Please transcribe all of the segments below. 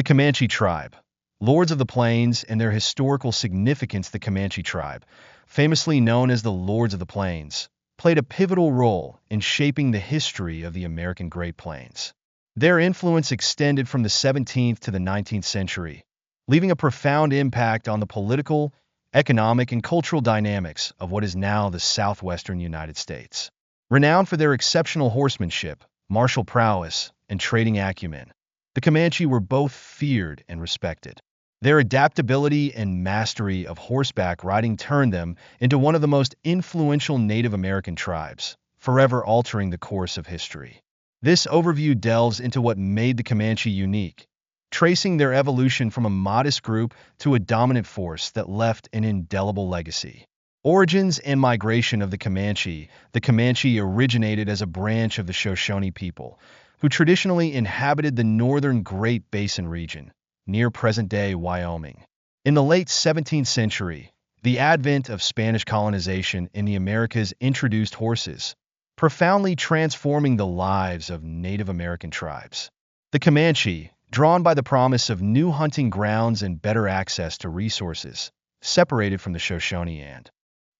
The Comanche tribe. Lords of the Plains and their historical significance. The Comanche tribe, famously known as the Lords of the Plains, played a pivotal role in shaping the history of the American Great Plains. Their influence extended from the 17th to the 19th century, leaving a profound impact on the political, economic, and cultural dynamics of what is now the southwestern United States. Renowned for their exceptional horsemanship, martial prowess, and trading acumen, the Comanche were both feared and respected. Their adaptability and mastery of horseback riding turned them into one of the most influential Native American tribes, forever altering the course of history. This overview delves into what made the Comanche unique, tracing their evolution from a modest group to a dominant force that left an indelible legacy. Origins and migration of the Comanche. The Comanche originated as a branch of the Shoshone people, who traditionally inhabited the northern Great Basin region, near present-day Wyoming. In the late 17th century, the advent of Spanish colonization in the Americas introduced horses, profoundly transforming the lives of Native American tribes. The Comanche, drawn by the promise of new hunting grounds and better access to resources, separated from the Shoshone and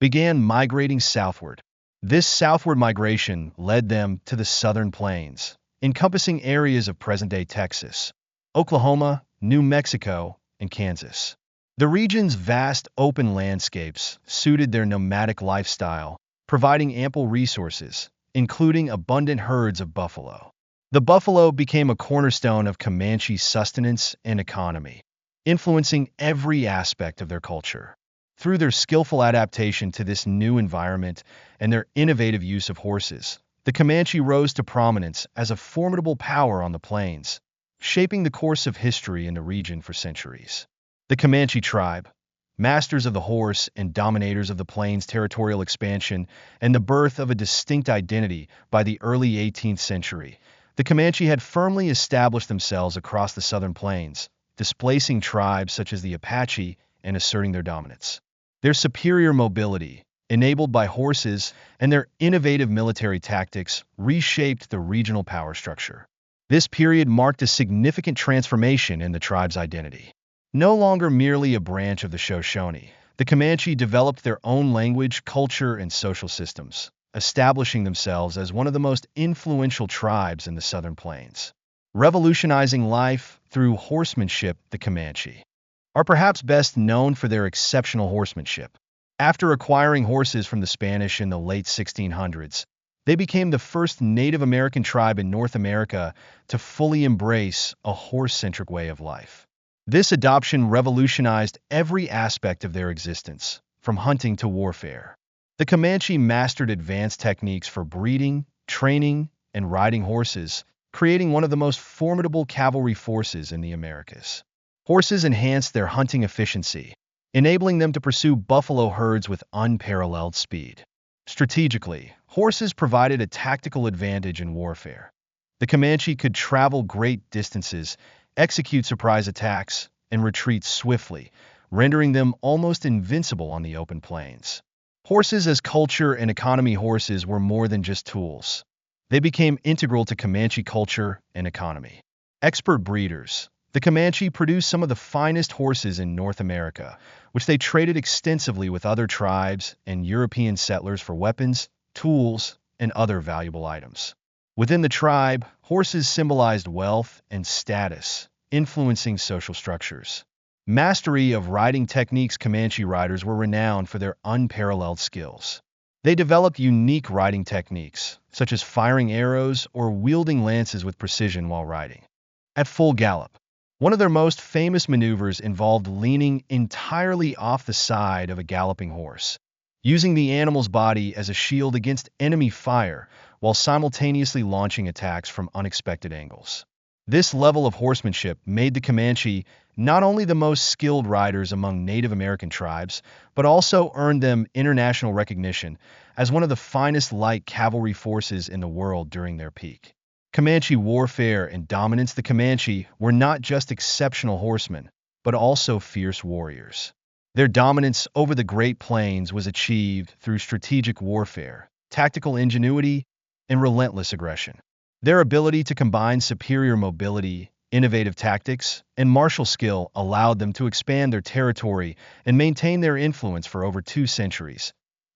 began migrating southward. This southward migration led them to the southern plains, encompassing areas of present-day Texas, Oklahoma, New Mexico, and Kansas. The region's vast open landscapes suited their nomadic lifestyle, providing ample resources, including abundant herds of buffalo. The buffalo became a cornerstone of Comanche sustenance and economy, influencing every aspect of their culture. Through their skillful adaptation to this new environment and their innovative use of horses, the Comanche rose to prominence as a formidable power on the plains, shaping the course of history in the region for centuries. The Comanche tribe, masters of the horse and dominators of the plains' territorial expansion and the birth of a distinct identity. By the early 18th century, the Comanche had firmly established themselves across the southern plains, displacing tribes such as the Apache and asserting their dominance. Their superior mobility, enabled by horses, and their innovative military tactics reshaped the regional power structure. This period marked a significant transformation in the tribe's identity. No longer merely a branch of the Shoshone, the Comanche developed their own language, culture, and social systems, establishing themselves as one of the most influential tribes in the southern plains. Revolutionizing life through horsemanship. The Comanche are perhaps best known for their exceptional horsemanship. After acquiring horses from the Spanish in the late 1600s, they became the first Native American tribe in North America to fully embrace a horse-centric way of life. This adoption revolutionized every aspect of their existence, from hunting to warfare. The Comanche mastered advanced techniques for breeding, training, and riding horses, creating one of the most formidable cavalry forces in the Americas. Horses enhanced their hunting efficiency, enabling them to pursue buffalo herds with unparalleled speed. Strategically, horses provided a tactical advantage in warfare. The Comanche could travel great distances, execute surprise attacks, and retreat swiftly, rendering them almost invincible on the open plains. Horses as culture and economy. Horses were more than just tools. They became integral to Comanche culture and economy. Expert breeders. The Comanche produced some of the finest horses in North America, which they traded extensively with other tribes and European settlers for weapons, tools, and other valuable items. Within the tribe, horses symbolized wealth and status, influencing social structures. Mastery of riding techniques. Comanche riders were renowned for their unparalleled skills. They developed unique riding techniques, such as firing arrows or wielding lances with precision while riding. At full gallop, one of their most famous maneuvers involved leaning entirely off the side of a galloping horse, using the animal's body as a shield against enemy fire while simultaneously launching attacks from unexpected angles. This level of horsemanship made the Comanche not only the most skilled riders among Native American tribes, but also earned them international recognition as one of the finest light cavalry forces in the world during their peak. Comanche warfare and dominance. The Comanche were not just exceptional horsemen, but also fierce warriors. Their dominance over the Great Plains was achieved through strategic warfare, tactical ingenuity, and relentless aggression. Their ability to combine superior mobility, Innovative tactics and martial skill allowed them to expand their territory and maintain their influence for over 2 centuries,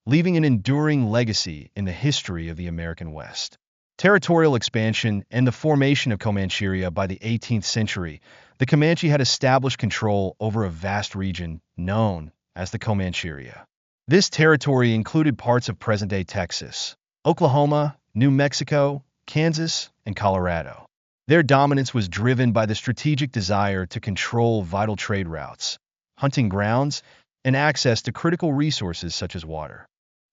leaving an enduring legacy in the history of the American West. Territorial expansion and the formation of Comancheria by the 18th century, the Comanche had established control over a vast region known as the Comancheria. This territory included parts of present-day Texas, Oklahoma, New Mexico, Kansas, and Colorado. Their dominance was driven by the strategic desire to control vital trade routes, hunting grounds, and access to critical resources such as water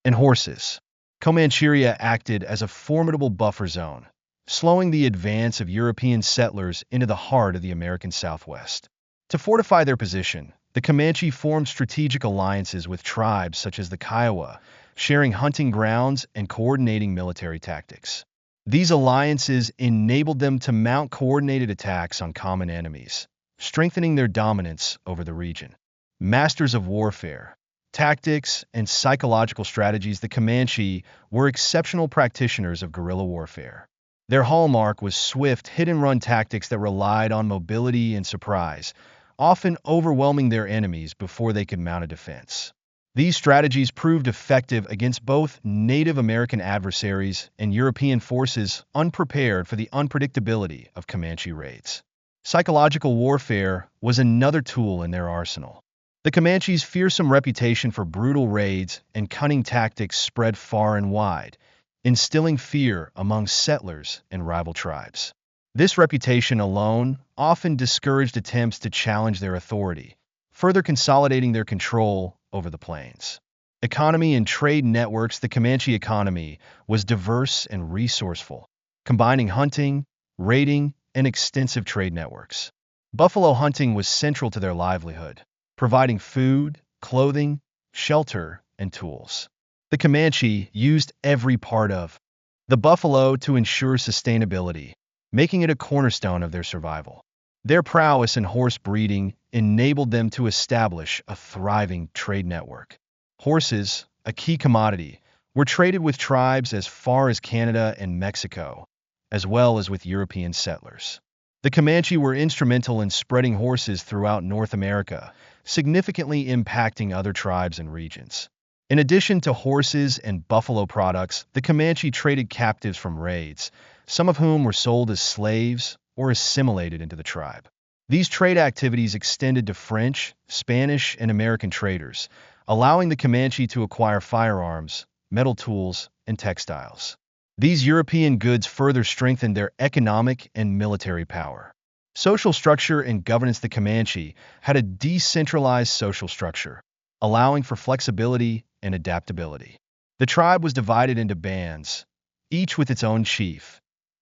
and horses. Comancheria acted as a formidable buffer zone, slowing the advance of European settlers into the heart of the American Southwest. To fortify their position, the Comanche formed strategic alliances with tribes such as the Kiowa, sharing hunting grounds and coordinating military tactics. These alliances enabled them to mount coordinated attacks on common enemies, strengthening their dominance over the region. Masters of warfare, tactics, and psychological strategies, the Comanche were exceptional practitioners of guerrilla warfare. Their hallmark was swift hit-and-run tactics that relied on mobility and surprise, often overwhelming their enemies before they could mount a defense. These strategies proved effective against both Native American adversaries and European forces unprepared for the unpredictability of Comanche raids. Psychological warfare was another tool in their arsenal. The Comanche's fearsome reputation for brutal raids and cunning tactics spread far and wide, instilling fear among settlers and rival tribes. This reputation alone often discouraged attempts to challenge their authority, further consolidating their control over the plains. Economy and trade networks. The Comanche economy was diverse and resourceful, combining hunting, raiding, and extensive trade networks. Buffalo hunting was central to their livelihood, providing food, clothing, shelter, and tools. The Comanche used every part of the buffalo to ensure sustainability, making it a cornerstone of their survival. Their prowess in horse breeding enabled them to establish a thriving trade network. Horses, a key commodity, were traded with tribes as far as Canada and Mexico, as well as with European settlers. The Comanche were instrumental in spreading horses throughout North America, significantly impacting other tribes and regions. In addition to horses and buffalo products, the Comanche traded captives from raids, some of whom were sold as slaves or assimilated into the tribe. These trade activities extended to French, Spanish, and American traders, allowing the Comanche to acquire firearms, metal tools, and textiles. These European goods further strengthened their economic and military power. Social structure and governance. The Comanche had a decentralized social structure, allowing for flexibility and adaptability. The tribe was divided into bands, each with its own chief,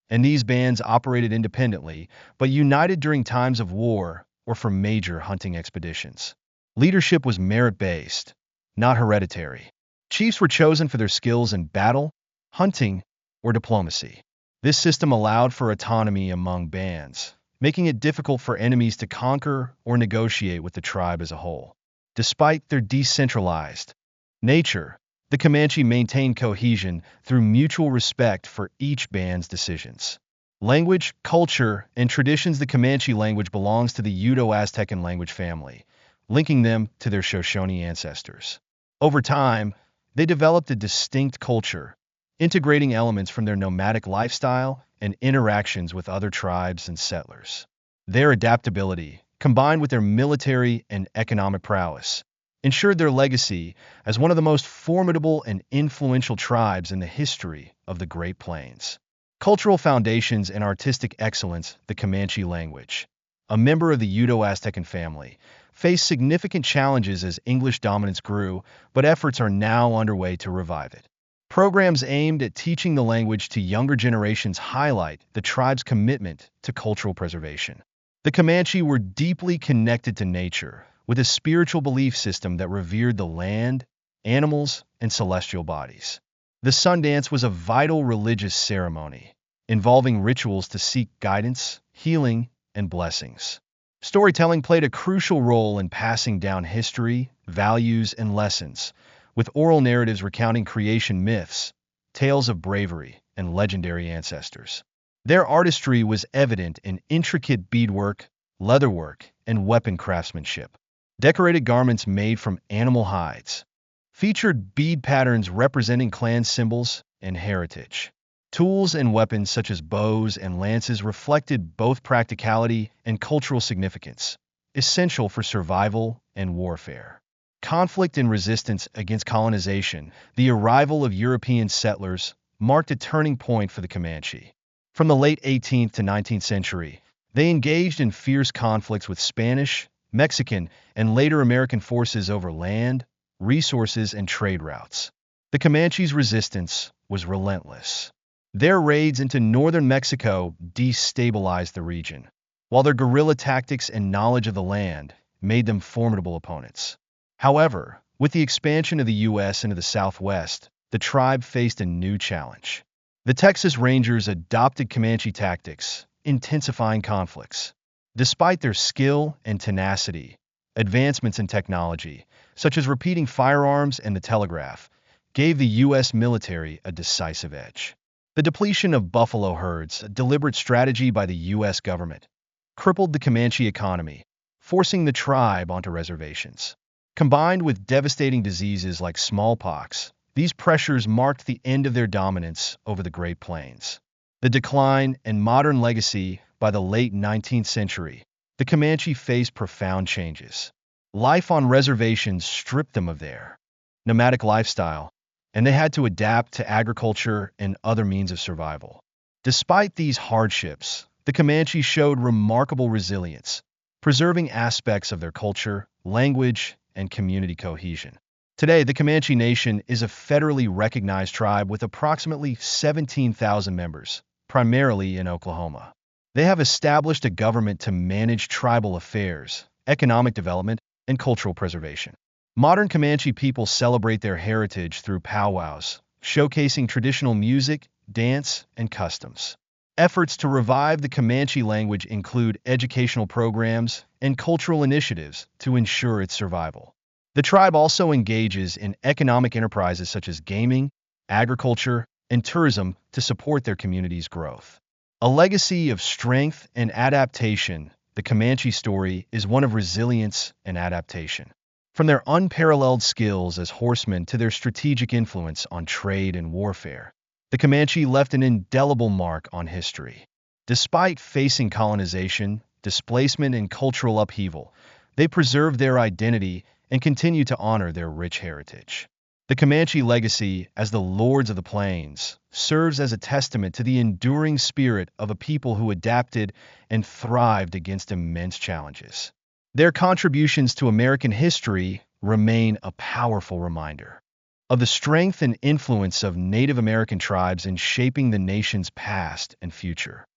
and these bands operated independently, but united during times of war or for major hunting expeditions. Leadership was merit-based, not hereditary. Chiefs were chosen for their skills in battle, hunting, or diplomacy. This system allowed for autonomy among bands, making it difficult for enemies to conquer or negotiate with the tribe as a whole. Despite their decentralized nature, the Comanche maintained cohesion through mutual respect for each band's decisions. Language, culture, and traditions. The Comanche language belongs to the Uto-Aztecan language family, linking them to their Shoshone ancestors. Over time, they developed a distinct culture, integrating elements from their nomadic lifestyle and interactions with other tribes and settlers. Their adaptability, combined with their military and economic prowess, ensured their legacy as one of the most formidable and influential tribes in the history of the Great Plains. Cultural foundations and artistic excellence. The Comanche language, a member of the Uto-Aztecan family, faced significant challenges as English dominance grew, but efforts are now underway to revive it. Programs aimed at teaching the language to younger generations highlight the tribe's commitment to cultural preservation. The Comanche were deeply connected to nature, with a spiritual belief system that revered the land, animals, and celestial bodies. The sun dance was a vital religious ceremony, involving rituals to seek guidance, healing, and blessings. Storytelling played a crucial role in passing down history, values, and lessons, with oral narratives recounting creation myths, tales of bravery, and legendary ancestors. Their artistry was evident in intricate beadwork, leatherwork, and weapon craftsmanship. Decorated garments made from animal hides featured bead patterns representing clan symbols and heritage. Tools and weapons such as bows and lances reflected both practicality and cultural significance, essential for survival and warfare. Conflict and resistance against colonization, the arrival of European settlers, marked a turning point for the Comanche. From the late 18th to 19th century, they engaged in fierce conflicts with Spanish, Mexican, and later American forces over land, resources, and trade routes. The Comanche's resistance was relentless. Their raids into northern Mexico destabilized the region, while their guerrilla tactics and knowledge of the land made them formidable opponents. However, with the expansion of the U.S. into the Southwest, the tribe faced a new challenge. The Texas Rangers adopted Comanche tactics, intensifying conflicts. Despite their skill and tenacity, advancements in technology, such as repeating firearms and the telegraph, gave the U.S. military a decisive edge. The depletion of buffalo herds, a deliberate strategy by the U.S. government, crippled the Comanche economy, forcing the tribe onto reservations. Combined with devastating diseases like smallpox, these pressures marked the end of their dominance over the Great Plains. The decline and modern legacy by the late 19th century, the Comanche faced profound changes. Life on reservations stripped them of their nomadic lifestyle, and they had to adapt to agriculture and other means of survival. Despite these hardships, the Comanche showed remarkable resilience, preserving aspects of their culture, language, and community cohesion. Today, the Comanche Nation is a federally recognized tribe with approximately 17,000 members, primarily in Oklahoma. They have established a government to manage tribal affairs, economic development, and cultural preservation. Modern Comanche people celebrate their heritage through powwows, showcasing traditional music, dance, and customs. Efforts to revive the Comanche language include educational programs and cultural initiatives to ensure its survival. The tribe also engages in economic enterprises such as gaming, agriculture, and tourism to support their community's growth. A legacy of strength and adaptation, the Comanche story is one of resilience and adaptation. From their unparalleled skills as horsemen to their strategic influence on trade and warfare, the Comanche left an indelible mark on history. Despite facing colonization, displacement, and cultural upheaval, they preserved their identity and continue to honor their rich heritage. The Comanche legacy as the Lords of the Plains serves as a testament to the enduring spirit of a people who adapted and thrived against immense challenges. Their contributions to American history remain a powerful reminder of the strength and influence of Native American tribes in shaping the nation's past and future.